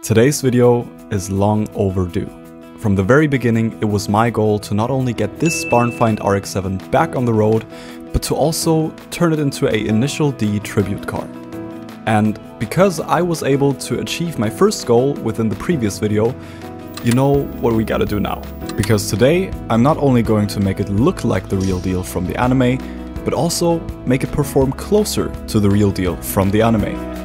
Today's video is long overdue. From the very beginning, it was my goal to not only get this barn-find RX-7 back on the road, but to also turn it into an Initial D tribute car. And because I was able to achieve my first goal within the previous video, you know what we gotta do now. Because today, I'm not only going to make it look like the real deal from the anime, but also make it perform closer to the real deal from the anime.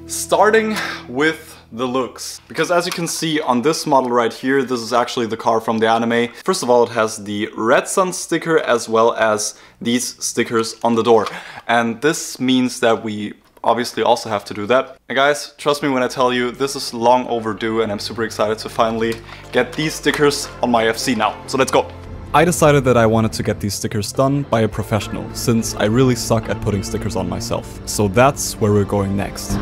Starting with the looks, because as you can see on this model right here, this is actually the car from the anime. First of all, it has the Red Sun sticker as well as these stickers on the door. And this means that we obviously also have to do that. And guys, trust me when I tell you, this is long overdue and I'm super excited to finally get these stickers on my FC now. So let's go. I decided that I wanted to get these stickers done by a professional, since I really suck at putting stickers on myself. So that's where we're going next.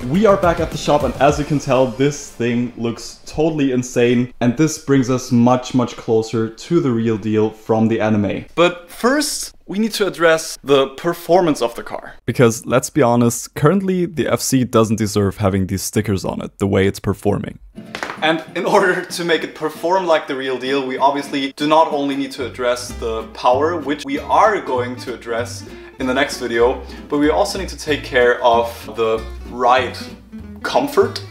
We are back at the shop, and as you can tell, this thing looks totally insane, and this brings us much closer to the real deal from the anime. But first, we need to address the performance of the car. Because let's be honest, currently the FC doesn't deserve having these stickers on it the way it's performing. And in order to make it perform like the real deal, we obviously do not only need to address the power, which we are going to address in the next video, but we also need to take care of the ride comfort.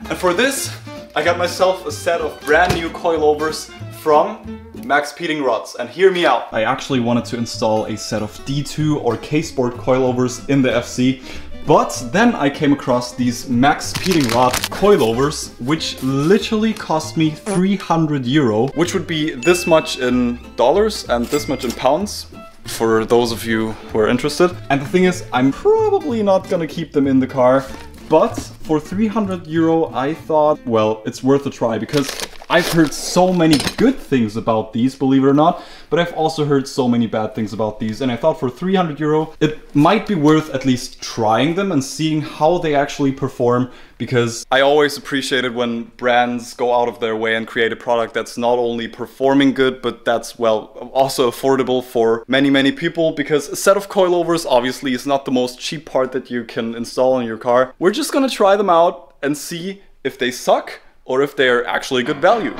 And for this, I got myself a set of brand new coilovers from Max Speeding Rods, and hear me out. I actually wanted to install a set of D2 or K-Sport coilovers in the FC, but then I came across these Max Speeding Rod coilovers, which literally cost me €300, which would be this much in dollars and this much in pounds, for those of you who are interested. And the thing is, I'm probably not gonna keep them in the car, but for €300, I thought, well, it's worth a try, because I've heard so many good things about these, believe it or not, but I've also heard so many bad things about these, and I thought for €300, it might be worth at least trying them and seeing how they actually perform, because I always appreciate it when brands go out of their way and create a product that's not only performing good, but that's, well, also affordable for many people, because a set of coilovers obviously is not the most cheap part that you can install in your car. We're just gonna try them out and see if they suck or if they are actually good value.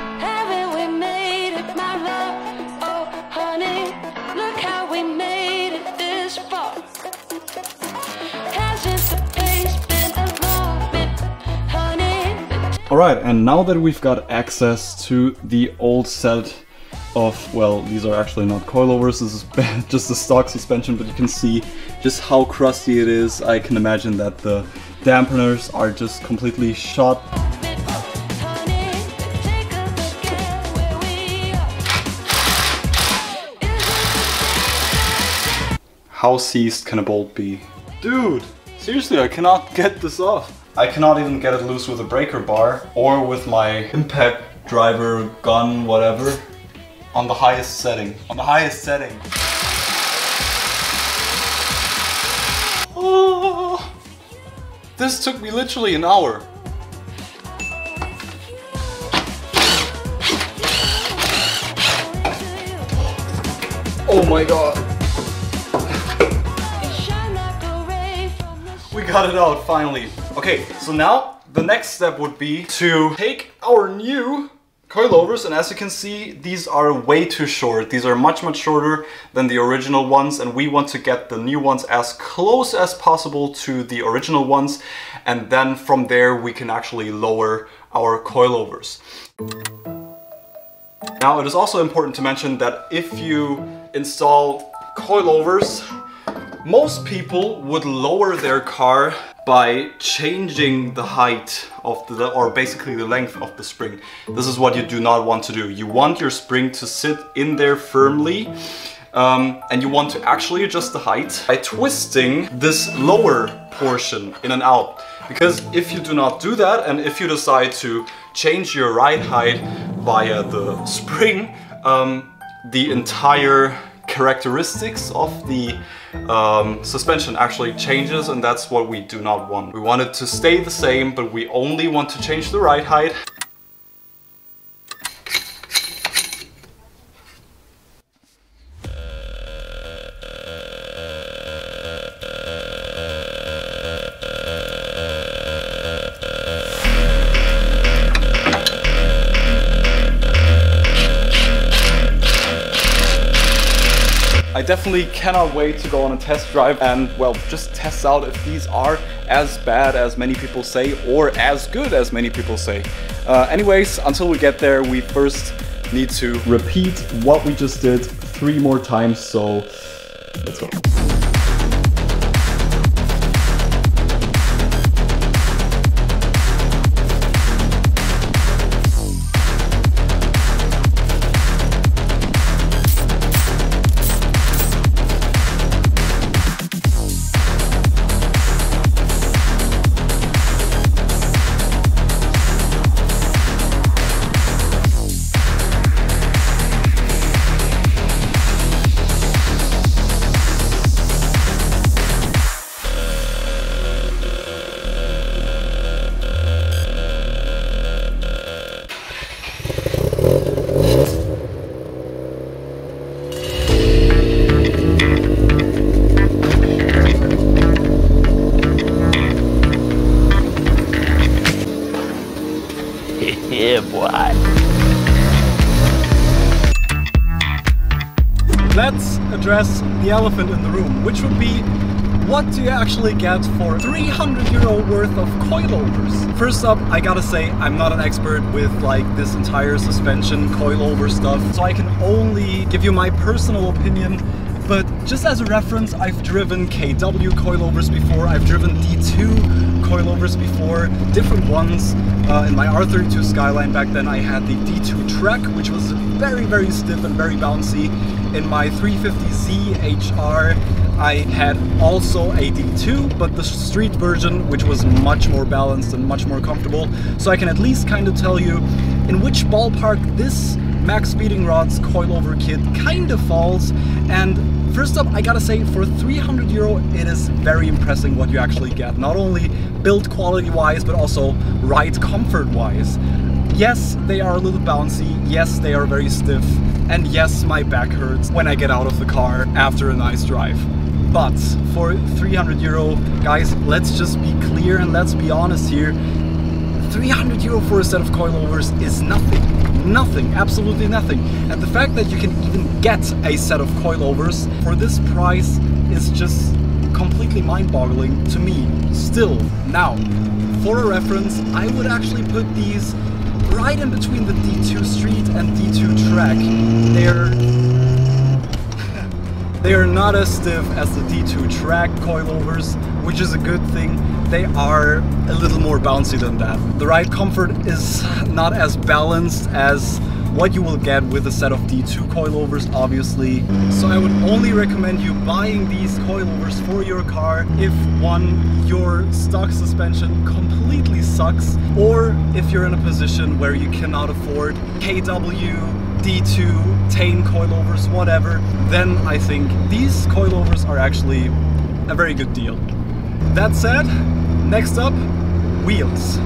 Alright, and now that we've got access to the old set of, well, these are actually not coilovers, this is just the stock suspension, but you can see just how crusty it is. I can imagine that the dampeners are just completely shot. How seized can a bolt be? Dude, seriously, I cannot get this off. I cannot even get it loose with a breaker bar or with my impact driver gun, whatever. On the highest setting. On the highest setting. Oh, this took me literally an hour. Oh my god. We got it out finally. Okay, so now the next step would be to take our new coilovers, and as you can see, these are way too short. These are much shorter than the original ones, and we want to get the new ones as close as possible to the original ones, and then from there we can actually lower our coilovers. Now, it is also important to mention that if you install coilovers. Most people would lower their car by changing the height of or basically the length of the spring. This is what you do not want to do. You want your spring to sit in there firmly, and you want to actually adjust the height by twisting this lower portion in and out. Because if you do not do that, and if you decide to change your ride height via the spring, the entire characteristics of the suspension actually changes, and that's what we do not want. We want it to stay the same, but we only want to change the ride height. I definitely cannot wait to go on a test drive and, well, just test out if these are as bad as many people say or as good as many people say. Anyways, until we get there, we first need to repeat what we just did 3 more times, so let's go. Yeah, boy. Let's address the elephant in the room, which would be, what do you actually get for €300 worth of coilovers? First up, I gotta say, I'm not an expert with like this entire suspension coilover stuff, so I can only give you my personal opinion. But just as a reference, I've driven KW coilovers before, I've driven D2 coilovers before, different ones. In my R32 Skyline back then I had the D2 Trek, which was very, very stiff and very bouncy. In my 350Z HR I had also a D2, but the street version, which was much more balanced and much more comfortable. So I can at least kind of tell you in which ballpark this Max Speeding Rods coilover kit kind of falls. And first up, I gotta say, for €300, it is very impressive what you actually get. Not only build quality wise, but also ride comfort wise. Yes, they are a little bouncy. Yes, they are very stiff. And yes, my back hurts when I get out of the car after a nice drive. But for €300, guys, let's just be clear and let's be honest here. €300 for a set of coilovers is nothing. Nothing, absolutely nothing. And the fact that you can even get a set of coilovers for this price is just completely mind-boggling to me. Still, now, for a reference, I would actually put these right in between the D2 Street and D2 Track. They are not as stiff as the D2 Track coilovers, which is a good thing. They are a little more bouncy than that. The ride comfort is not as balanced as what you will get with a set of D2 coilovers, obviously. So I would only recommend you buying these coilovers for your car if, one, your stock suspension completely sucks, or if you're in a position where you cannot afford KW, D2, Tane coilovers, whatever, then I think these coilovers are actually a very good deal. That said, next up, wheels.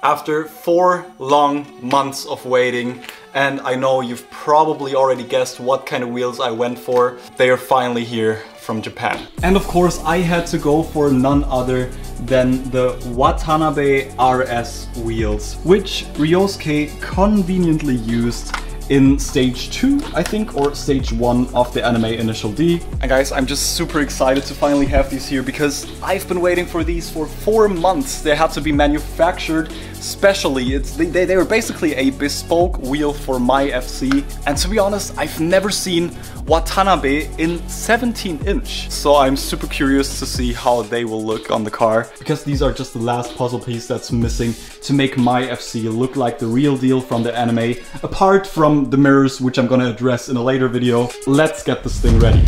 After 4 long months of waiting, and I know you've probably already guessed what kind of wheels I went for, they are finally here from Japan. And of course I had to go for none other than the Watanabe RS wheels, which Ryosuke conveniently used in stage 2, I think, or stage 1 of the anime Initial D. And guys, I'm just super excited to finally have these here because I've been waiting for these for 4 months. They had to be manufactured especially, they were basically a bespoke wheel for my FC. And to be honest, I've never seen Watanabe in 17-inch. So I'm super curious to see how they will look on the car, because these are just the last puzzle piece that's missing to make my FC look like the real deal from the anime, apart from the mirrors, which I'm gonna address in a later video. Let's get this thing ready.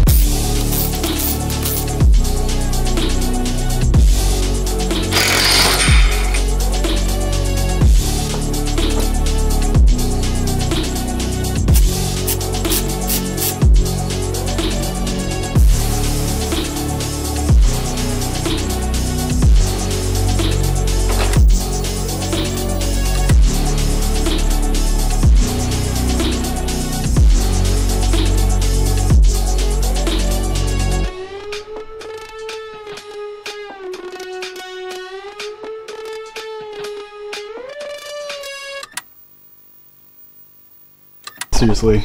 Seriously,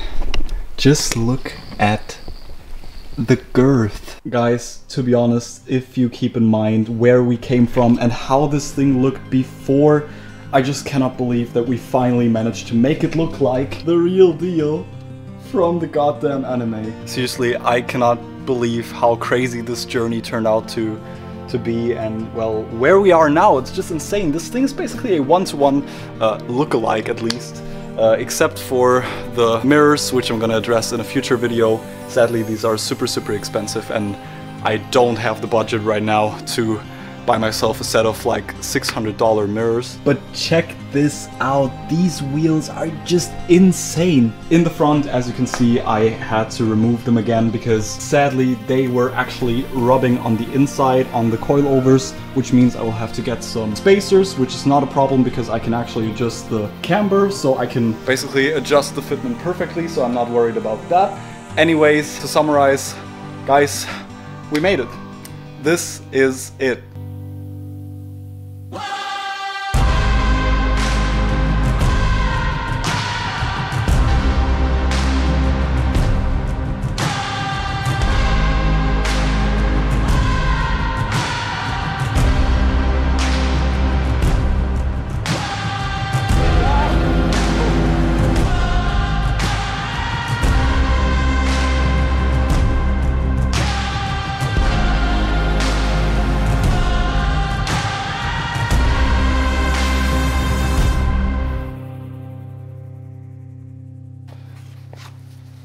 just look at the girth. Guys, to be honest, if you keep in mind where we came from and how this thing looked before, I just cannot believe that we finally managed to make it look like the real deal from the goddamn anime. Seriously, I cannot believe how crazy this journey turned out to be, and well, where we are now, it's just insane. This thing is basically a one-to-one look-alike, at least. Except for the mirrors, which I'm gonna address in a future video. Sadly, these are super expensive, and I don't have the budget right now to buy myself a set of like $600 mirrors. But check this out, these wheels are just insane. In the front, as you can see, I had to remove them again because sadly they were actually rubbing on the inside on the coilovers, which means I will have to get some spacers, which is not a problem because I can actually adjust the camber, so I can basically adjust the fitment perfectly, so I'm not worried about that. Anyways, to summarize, guys, we made it. This is it.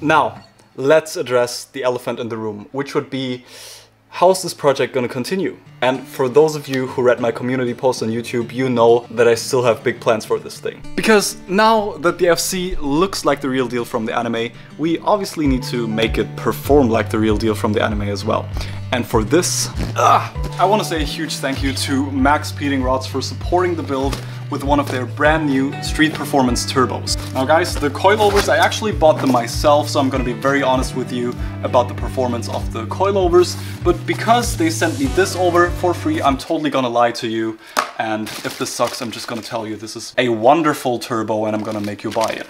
Now, let's address the elephant in the room, which would be, how's this project gonna continue? And for those of you who read my community post on YouTube, you know that I still have big plans for this thing. Because now that the FC looks like the real deal from the anime, we obviously need to make it perform like the real deal from the anime as well. And for this, I want to say a huge thank you to Max Speeding Rods for supporting the build with one of their brand new Street Performance turbos. Now guys, the coilovers, I actually bought them myself, so I'm gonna be very honest with you about the performance of the coilovers, but because they sent me this over for free, I'm totally gonna lie to you, and if this sucks, I'm just gonna tell you this is a wonderful turbo and I'm gonna make you buy it.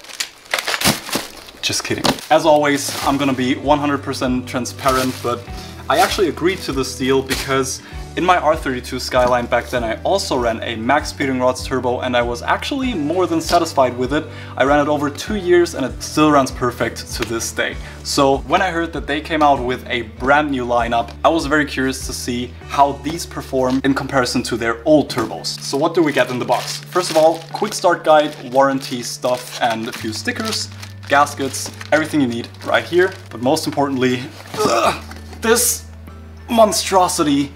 Just kidding. As always, I'm gonna be 100% transparent, but I actually agreed to this deal because in my R32 Skyline back then I also ran a Max Speeding Rods turbo and I was actually more than satisfied with it. I ran it over 2 years and it still runs perfect to this day. So when I heard that they came out with a brand new lineup, I was very curious to see how these perform in comparison to their old turbos. So what do we get in the box? First of all, quick start guide, warranty stuff and a few stickers, gaskets, everything you need right here. But most importantly, this monstrosity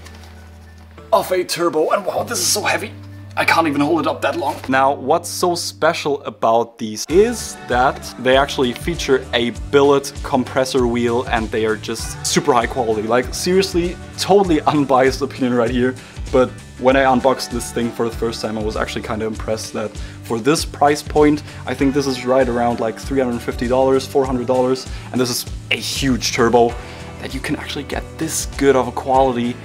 of a turbo, and wow, this is so heavy. I can't even hold it up that long. Now, what's so special about these is that they actually feature a billet compressor wheel and they are just super high quality. Like seriously, totally unbiased opinion right here. But when I unboxed this thing for the first time, I was actually kind of impressed that for this price point, I think this is right around like $350, $400. And this is a huge turbo that you can actually get this good of a quality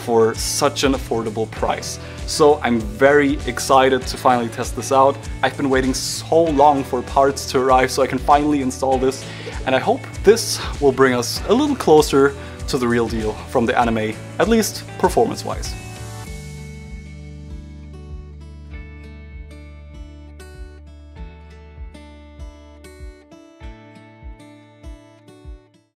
for such an affordable price. So I'm very excited to finally test this out. I've been waiting so long for parts to arrive so I can finally install this, and I hope this will bring us a little closer to the real deal from the anime, at least performance-wise.